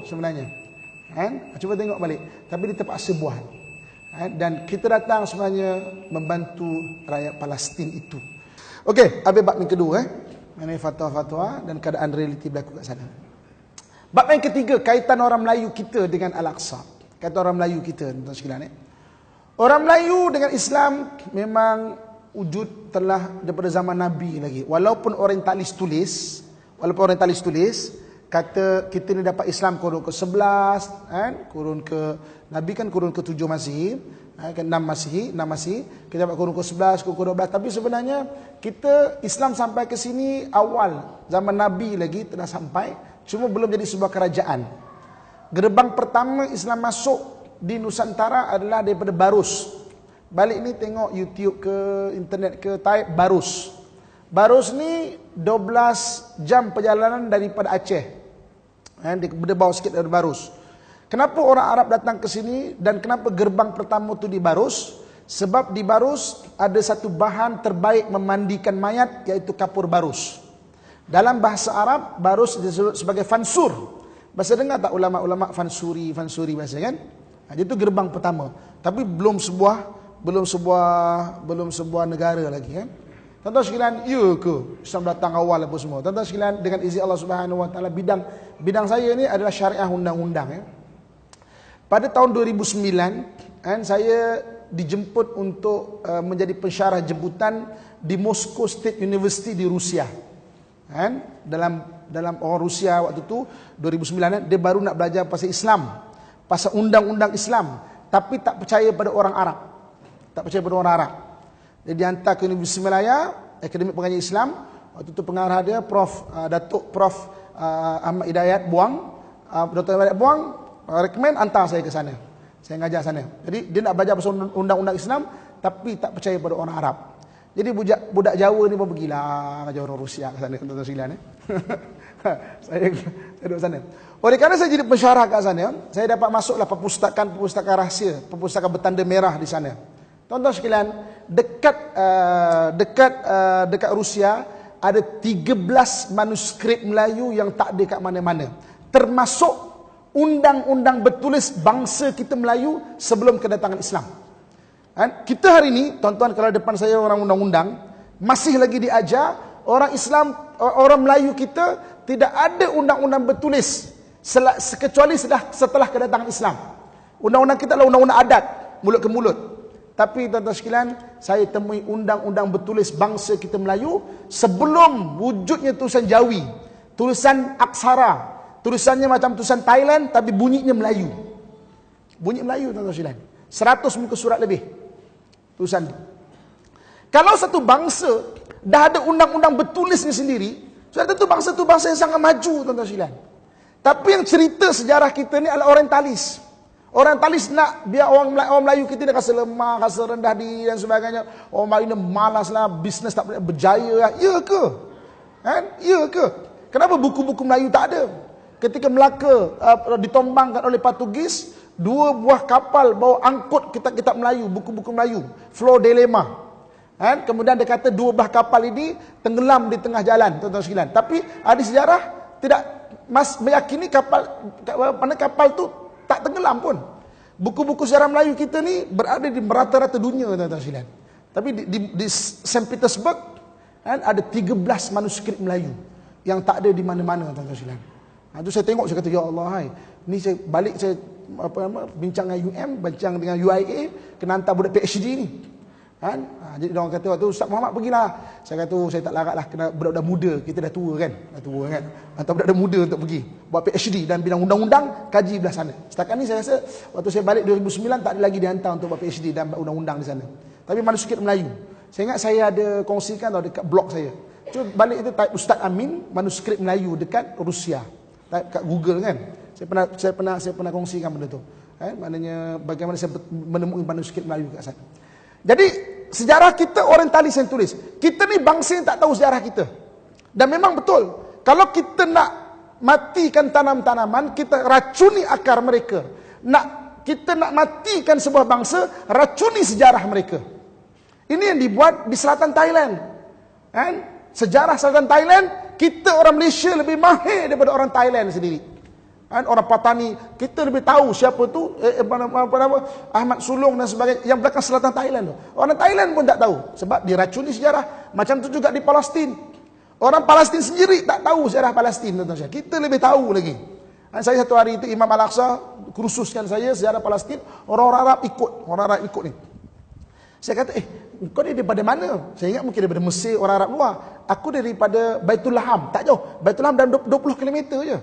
sebenarnya. Kan? Cuba tengok balik. Tapi dia terpaksa buat. Dan kita datang sebenarnya membantu rakyat Palestin itu. Okey, habis bab yang kedua mengenai fatwa-fatwa dan keadaan realiti berlaku kat sana. Bab yang ketiga, kaitan orang Melayu kita dengan Al-Aqsa. Kaitan orang Melayu kita, tuan-tuan sekalian. Orang Melayu dengan Islam memang wujud telah daripada zaman Nabi lagi. Walaupun orientalis tulis, kata kita ni dapat Islam kurun ke-11, kurun ke Nabi kan kurun ke-7 Masihi, kan 6 Masihi, kita dapat kurun ke-11, kurun ke-12, tapi sebenarnya kita Islam sampai ke sini awal zaman Nabi lagi telah sampai, cuma belum jadi sebuah kerajaan. Gerbang pertama Islam masuk di Nusantara adalah daripada Barus. Balik ni tengok YouTube ke internet ke, type Barus. Barus ni 12 jam perjalanan daripada Aceh. Dia bawa sikit dari Barus. Kenapa orang Arab datang ke sini dan kenapa gerbang pertama tu di Barus? Sebab di Barus ada satu bahan terbaik memandikan mayat, iaitu kapur barus. Dalam bahasa Arab, barus disebut sebagai fansur. Bahasa dengar tak ulama-ulama fansuri bahasa kan? Itu gerbang pertama. Tapi belum sebuah negara lagi kan? Tuan-tuan sekalian, ya ke Islam datang awal apa semua? Tuan-tuan sekalian, dengan izin Allah Subhanahu Wa Taala, bidang saya ni adalah syariah undang-undang ya. Pada tahun 2009, saya dijemput untuk menjadi pensyarah jemputan di Moscow State University di Rusia. Dalam orang Rusia waktu tu 2009, dia baru nak belajar pasal Islam, pasal undang-undang Islam, tapi tak percaya pada orang Arab. Dia dihantar ke Universiti Malaya, Akademik Pengajian Islam. Waktu tu pengarah dia Datuk Prof Ahmad Hidayat Buang. Dr. Hidayat Buang recommend hantar saya ke sana. Saya ngajar sana. Jadi dia nak belajar pasal undang-undang Islam tapi tak percaya pada orang Arab. Jadi budak Jawa ni pun pergilah ngajar orang Rusia ke sana, tuan-tuan sekalian. Saya duduk sana. Oleh kerana saya jadi pensyarah kat sana, saya dapat masuklah perpustakaan rahsia, perpustakaan bertanda merah di sana. Tuan-tuan sekalian, dekat Rusia ada 13 manuskrip Melayu yang tak ada kat mana-mana. Termasuk undang-undang bertulis bangsa kita Melayu sebelum kedatangan Islam. Kita hari ini, tuan-tuan, kalau depan saya orang undang-undang, masih lagi diajar orang Islam, orang Melayu kita tidak ada undang-undang bertulis kecuali setelah kedatangan Islam. Undang-undang kita adalah undang-undang adat, mulut ke mulut. Tapi tuan-tuan sekalian, saya temui undang-undang bertulis bangsa kita Melayu sebelum wujudnya tulisan Jawi, tulisan aksara, tulisannya macam tulisan Thailand tapi bunyinya Melayu. Bunyi Melayu, tuan-tuan sekalian. 100 muka surat lebih tulisan. Kalau satu bangsa dah ada undang-undang bertulisnya sendiri, sudah tentu bangsa itu bangsa yang sangat maju, tuan-tuan sekalian. Tapi yang cerita sejarah kita ni adalah orientalis. Orientalis nak biar orang Melayu kita dia rasa lemah, rasa rendah diri dan sebagainya. Orang Melayu ni malaslah, bisnes tak boleh berjaya lah. Ya ke? Ya ke? Kenapa buku-buku Melayu tak ada? Ketika Melaka ditombangkan oleh Portugis, 2 buah kapal bawa angkut kitab-kitab Melayu, buku-buku Melayu, Flor Delema. Kemudian dia kata 2 buah kapal ini tenggelam di tengah jalan, tuan-tuan sekalian. Tapi ahli sejarah tidak meyakini kapal tu tak tenggelam pun. Buku-buku sejarah Melayu kita ni berada di merata-rata dunia, tuan-tuan sekalian. Tapi di Saint Petersburg ada 13 manuskrip Melayu yang tak ada di mana-mana, tuan-tuan sekalian. Itu saya tengok, saya kata, ya Allah, ni saya balik, saya bincang dengan UM, bincang dengan UIA, kena hantar budak PhD ni. Jadi orang kata waktu Ustaz Muhammad pergilah. Saya kata saya tak larat lah, kena budak-budak muda, kita dah tua kan. Hantar budak-budak muda untuk pergi buat PhD dan bidang undang-undang, kaji belah sana. Setakat ni saya rasa waktu saya balik 2009 tak ada lagi dihantar untuk buat PhD dan undang-undang di sana. Tapi manuskrip Melayu. Saya ingat saya ada kongsikan dekat blog saya. Cuba balik itu type Ustaz Amin manuskrip Melayu dekat Rusia. Type kat Google kan. Saya pernah kongsikan benda tu. Maknanya bagaimana saya menemui manuskrip Melayu kat sana. Jadi sejarah kita orientalis yang tulis. Kita ni bangsa yang tak tahu sejarah kita. Dan memang betul, kalau kita nak matikan tanam-tanaman, kita racuni akar mereka. Kita nak matikan sebuah bangsa, racuni sejarah mereka. Ini yang dibuat di selatan Thailand. Sejarah selatan Thailand, kita orang Malaysia lebih mahir daripada orang Thailand sendiri. Orang Patani, kita lebih tahu siapa tu Ahmad Sulung dan sebagainya yang belakang selatan Thailand tu. Orang Thailand pun tak tahu sebab diracuni sejarah. Macam tu juga di Palestin. Orang Palestin sendiri tak tahu sejarah Palestin, tuan-tuan. Kita lebih tahu lagi. Saya satu hari itu Imam Al-Aqsa kursuskan saya sejarah Palestin, orang Arab ikut ni. Saya kata, kau ni daripada mana? Saya ingat mungkin daripada Mesir, orang Arab luar. Aku daripada Baitul Laham, tak jauh. Baitul Laham dalam 20 km je.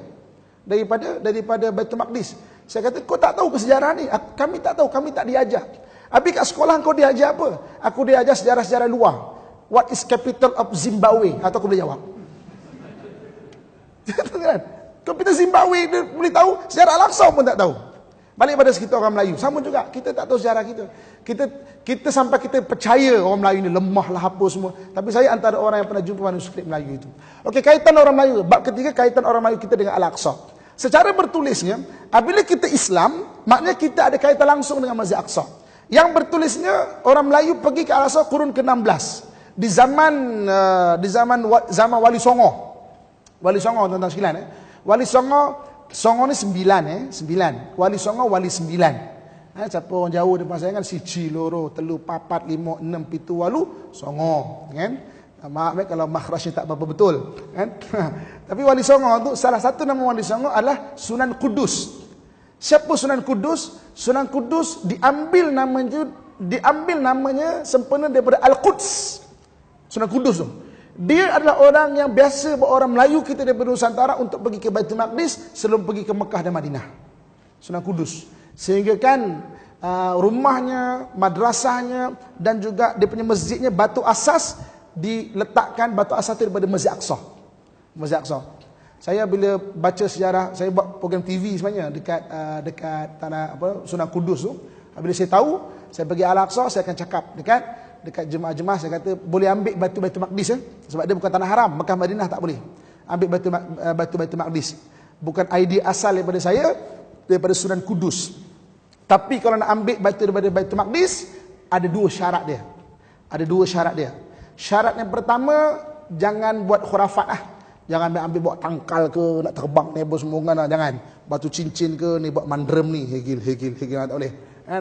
Daripada Baitul Maqdis. Saya kata, kau tak tahu ke sejarah ni? Kami tak tahu, kami tak diajar. Habis kat sekolah kau diajar apa? Aku diajar sejarah-sejarah luar. What is capital of Zimbabwe? Atau aku boleh jawab. Capital Zimbabwe dia boleh tahu, sejarah Al-Aqsa pun tak tahu. Balik pada sekitar orang Melayu, sama juga, kita tak tahu sejarah kita. Kita sampai kita percaya orang Melayu ni lemah lah apa semua. Tapi saya antara orang yang pernah jumpa manuskrip Melayu itu. Okey, kaitan orang Melayu, bab ketiga, kaitan orang Melayu kita dengan Al-Aqsa. Secara bertulisnya, apabila kita Islam, maknanya kita ada kaitan langsung dengan Masjid Aqsa. Yang bertulisnya orang Melayu pergi ke Al-Aqsa kurun ke-16 di zaman Wali Songo. Wali Songo, tuan-tuan sekalian, Wali Songo ni 9. Wali Songo wali 9. Siapa orang jauh depan saya kan, siji, loro, telu, papat, lima, enam, pitu, walu, Songo, kan? Maaf kalau makhrajnya tak apa betul, kan? Tapi Wali Songo tu, salah satu nama Wali Songo adalah Sunan Kudus. Siapa Sunan Kudus? Sunan Kudus diambil namanya sempena daripada Al-Quds. Sunan Kudus tu. Dia adalah orang yang biasa orang Melayu kita daripada Nusantara untuk pergi ke Baitul Maqdis sebelum pergi ke Mekah dan Madinah. Sunan Kudus. Sehingga kan rumahnya, madrasahnya dan juga dia punya masjidnya, batu asas diletakkan, batu asas itu daripada Masjid Aqsa. Masjid Aqsa. Saya bila baca sejarah, saya buat program TV sebenarnya dekat tanah Sunan Kudus tu. Bila saya tahu, saya pergi Al-Aqsa, saya akan cakap dekat jemaah-jemaah, saya kata boleh ambil batu Maqdis sebab dia bukan tanah haram. Mekah Madinah tak boleh ambil batu Maqdis. Bukan idea asal daripada saya, daripada Sunan Kudus. Tapi kalau nak ambil batu daripada Baitul Maqdis, ada dua syarat dia. Syarat yang pertama, jangan buat khurafat Jangan ambil buat tangkal ke, nak terbang ni apa semua kan, jangan. Batu cincin ke, ni buat mandrem ni, hegil tak boleh.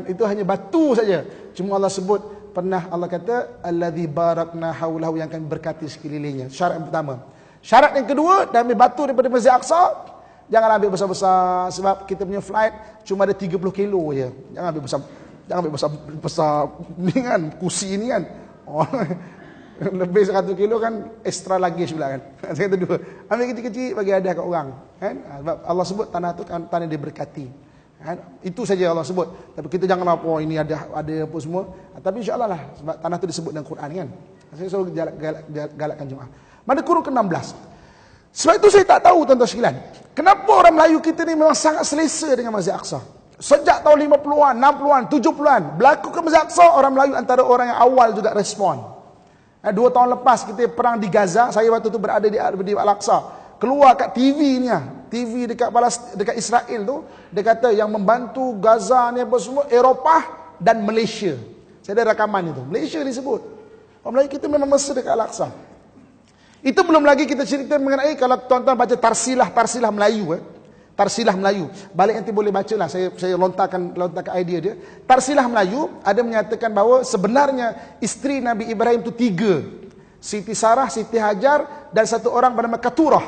Itu hanya batu saja. Cuma Allah sebut, pernah Allah kata allazi barakna haulahu, yang kami berkati sekelilingnya. Syarat yang pertama. Syarat yang kedua, dan ambil batu daripada Masjid Aqsa, jangan ambil besar-besar sebab kita punya flight cuma ada 30 kilo je. Jangan ambil besar ni kan, kursi ni kan. Lebih 100 kilo kan extra luggage pula kan. Saya kata dua. Ambil kecil-kecil bagi hadiah kat orang, kan? Sebab Allah sebut tanah tu kan tanah diberkati. Itu saja Allah sebut. Tapi kita jangan apa ini ada apa semua. Tapi insya-Allah lah sebab tanah tu disebut dalam Quran kan. Saya selalu galakkan jemaah. Mana kurun ke-16. Sebab itu saya tak tahu tuan-tuan sekalian, kenapa orang Melayu kita ni memang sangat selesa dengan Masjid Aqsa. Sejak tahun 50-an, 60-an, 70-an berlaku ke Masjid Aqsa, orang Melayu antara orang yang awal juga respon. 2 tahun lepas kita perang di Gaza, saya waktu tu berada di Al-Aqsa. Keluar kat TV ni, TV dekat Israel tu, dia kata yang membantu Gaza ni apa semua, Eropah dan Malaysia. Saya ada rakaman itu. Malaysia disebut. Orang Melayu kita memang mesra dekat Al-Aqsa. Itu belum lagi kita cerita mengenai, kalau tuan-tuan baca tarsilah Melayu, Tarsilah Melayu. Balik nanti boleh baca lah, saya lontarkan idea dia. Tarsilah Melayu ada menyatakan bahawa sebenarnya isteri Nabi Ibrahim itu 3. Siti Sarah, Siti Hajar dan satu orang bernama Keturah.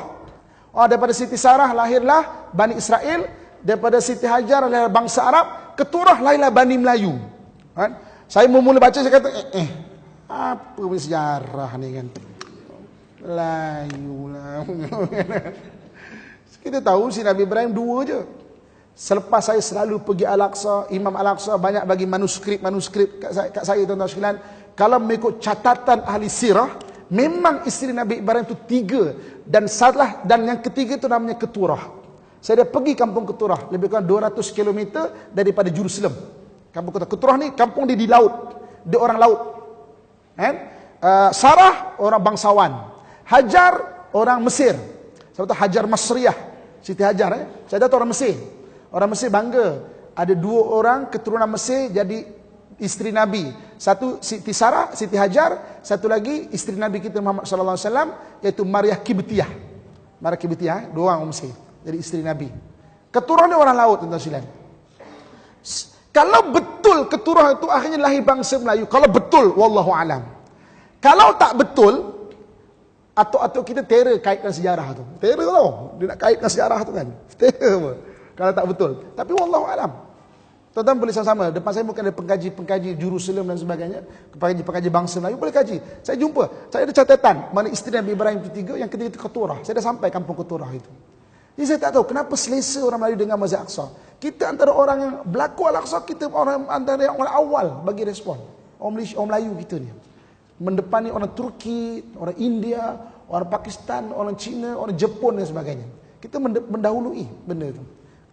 Daripada Siti Sarah lahirlah Bani Israel, daripada Siti Hajar lahirlah bangsa Arab, Keturah lahirlah Bani Melayu. Saya mula baca, saya kata apa punya sejarah ni kan, Melayu lah. Kita tahu si Nabi Ibrahim 2 je. Selepas saya selalu pergi Al-Aqsa, Imam Al-Aqsa banyak bagi manuskrip kat saya tuan-tuan sekalian. Kalau mengikut catatan ahli sirah, memang isteri Nabi Ibrahim itu 3 dan yang ketiga itu namanya Keturah. Saya dah pergi kampung Keturah, lebih kurang 200 km daripada Jerusalem. Kampung Keturah ni kampung dia di laut, dia orang laut. Sarah orang bangsawan, Hajar orang Mesir. Sebab tu Hajar Masriyah, Siti Hajar. Saya tahu orang Mesir. Orang Mesir bangga. Ada 2 orang keturunan Mesir jadi isteri Nabi. Satu Siti Sarah, Siti Hajar. Satu lagi isteri Nabi kita Muhammad sallallahu alaihi wasallam, iaitu Maryah Kibtiyah. Maryah Kibtiyah, 2 orang Mesir jadi isteri Nabi. Keturunan dia orang laut, tuan-tuan sekalian. Kalau betul keturunan itu akhirnya lahir bangsa Melayu, kalau betul, wallahu alam. Kalau tak betul, atuk-atuk kita terror kaitkan sejarah tu. Terror tau, dia nak kaitkan sejarah tu kan. Terror kalau tak betul. Tapi wallahu alam. Tuan-tuan boleh sama-sama. Depan saya bukan ada pengkaji Jerusalem dan sebagainya, pengkaji bangsa Melayu, boleh kaji. Saya jumpa, saya ada catatan mana isteri Nabi Ibrahim itu 3, yang ketiga itu Keturah. Saya dah sampai kampung Keturah itu. Jadi saya tak tahu kenapa selesa orang Melayu dengan Masjid Aqsa. Kita antara orang yang berlaku Al-Aqsa, kita orang antara yang orang awal bagi respon. Orang Melayu kita ni. Mendepani orang Turki, orang India, orang Pakistan, orang Cina, orang Jepun dan sebagainya. Kita mendahului benda itu.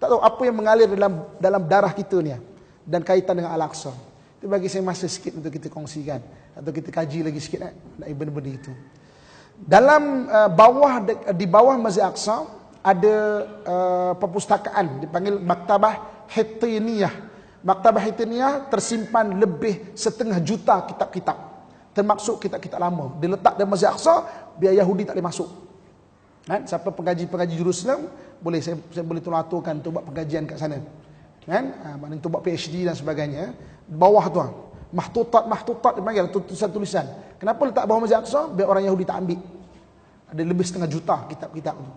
Tak tahu apa yang mengalir dalam darah kita ni dan kaitan dengan Al-Aqsa. Itu bagi saya masa sikit untuk kita kongsikan atau kita kaji lagi sikit nak benda-benda itu. Dalam di bawah Masjid Aqsa ada perpustakaan dipanggil Maktabah Hitiniyah. Maktabah Hitiniyah tersimpan lebih 1/2 juta kitab-kitab, termasuk kitab-kitab lama. Diletak di Masjid Aqsa, biar Yahudi tak boleh masuk. Kan? Siapa pengkaji Jerusalem, boleh saya boleh tolong aturkan untuk buat pengajian kat sana. Kan? Maknanya untuk buat PhD dan sebagainya. Bawah tu mahtutat dipanggil tulisan-tulisan. Kenapa letak bawah Masjid Aqsa? Biar orang Yahudi tak ambil. Ada lebih 1/2 juta kitab-kitab tu.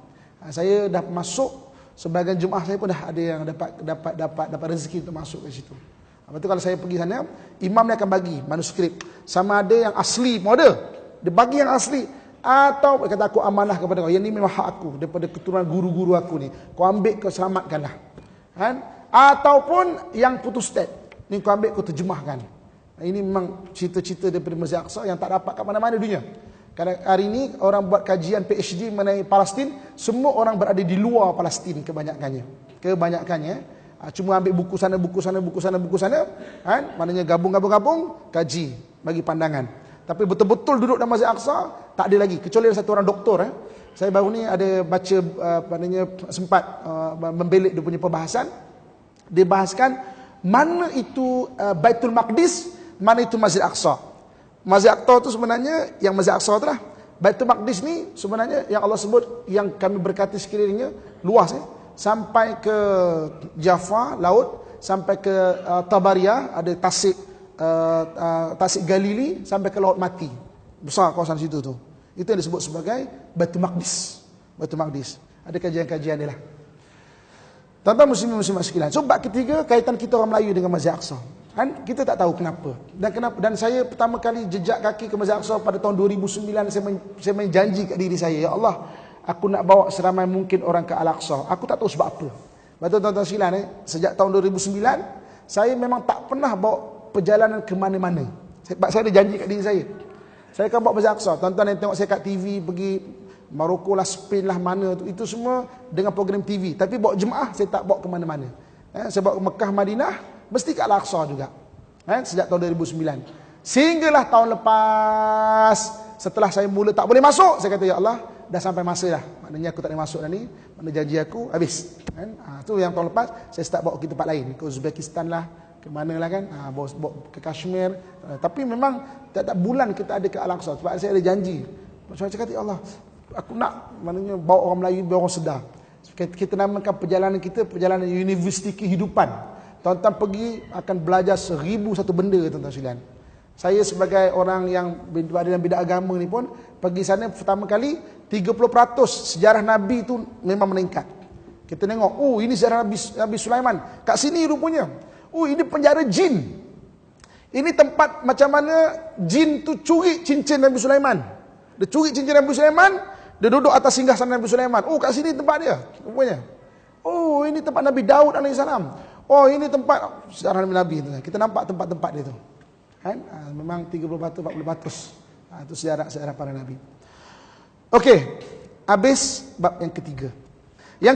Saya dah masuk, sebagian jemaah saya pun dah ada yang dapat rezeki untuk masuk ke situ. Lepas tu kalau saya pergi sana, imam dia akan bagi manuskrip. Sama ada yang asli pun ada. Dia bagi yang asli. Atau kata aku amanah kepada kau, yang ni memang hak aku daripada keturunan guru-guru aku ni, kau ambil, kau selamatkanlah. Kan? Ataupun yang putus state, ni kau ambil, kau terjemahkan. Ini memang cerita-cerita daripada Masjid Aqsa yang tak dapat kat mana-mana dunia. Kadang hari ini orang buat kajian PhD mengenai Palestin, semua orang berada di luar Palestin kebanyakannya. Cuma ambil buku sana, kan? Maknanya gabung, kaji, bagi pandangan. Tapi betul-betul duduk dalam Masjid Aqsa tak ada lagi, kecuali ada satu orang doktor. Saya baru ni ada baca sempat membelik dia punya perbahasan. Dia bahaskan mana itu Baitul Maqdis, mana itu Masjid Aqsa. Masjid Aqsa tu sebenarnya, yang Masjid Aqsa tu lah. Baitul Maqdis ni sebenarnya yang Allah sebut, yang kami berkati sekelilingnya luas, sampai ke Jaffa laut, sampai ke Tabariyah, ada Tasik Galili, sampai ke Laut Mati. Besar kawasan situ tu. Itu yang disebut sebagai Baitul Maqdis. Baitul Maqdis. Ada kajian-kajian dia lah. Tuan-tuan muslimin sekalian. So bab ketiga, kaitan kita orang Melayu dengan Masjid Aqsa. Kan kita tak tahu kenapa. Dan saya pertama kali jejak kaki ke Masjid Aqsa pada tahun 2009, saya main janji kat diri saya, ya Allah, aku nak bawa seramai mungkin orang ke Al-Aqsa. Aku tak tahu sebab apa. Betul tuan-tuan sekalian, sejak tahun 2009 saya memang tak pernah bawa perjalanan ke mana-mana. Saya ada janji kat diri saya. Saya akan bawa Masjid Aqsa. Tuan-tuan yang tengok saya kat TV pergi Maroko lah, Spain lah, mana tu, itu semua dengan program TV. Tapi bawa jemaah saya tak bawa ke mana-mana. Saya bawa ke Mekah, Madinah, mesti kat Al-Aqsa juga. Sejak tahun 2009. Sehinggalah tahun lepas, setelah saya mula tak boleh masuk, saya kata, ya Allah, dah sampai masa dah. Maknanya aku tak boleh masuk dah ni. Maknanya janji aku habis. Tu yang tahun lepas saya start bawa ke tempat lain, ke Uzbekistan lah, ke mana lah kan, bawa ke Kashmir. Tapi memang tiap-tiap bulan kita ada ke Al-Aqsa, sebab saya ada janji. Saya cakap, ya Allah, aku nak, maknanya bawa orang Melayu, bawa orang sedar. Kita namakan perjalanan kita perjalanan universiti kehidupan. Tuan-tuan pergi akan belajar 1001 benda, tuan-tuan sekalian. Saya sebagai orang yang berada dalam bidang agama ni pun pergi sana pertama kali, 30% sejarah Nabi tu memang meningkat. Kita tengok, ini sejarah Nabi Sulaiman. Kat sini rupanya, ini penjara jin. Ini tempat macam mana jin tu curi cincin Nabi Sulaiman. Dia curi cincin Nabi Sulaiman, dia duduk atas singgasana Nabi Sulaiman. Kat sini tempat dia rupanya. Ini tempat Nabi Daud AS. Ini tempat sejarah Nabi. Kita nampak tempat-tempat dia tu. Kan? Memang 30-40%. Itu sejarah para Nabi. Okey, habis bab yang ketiga.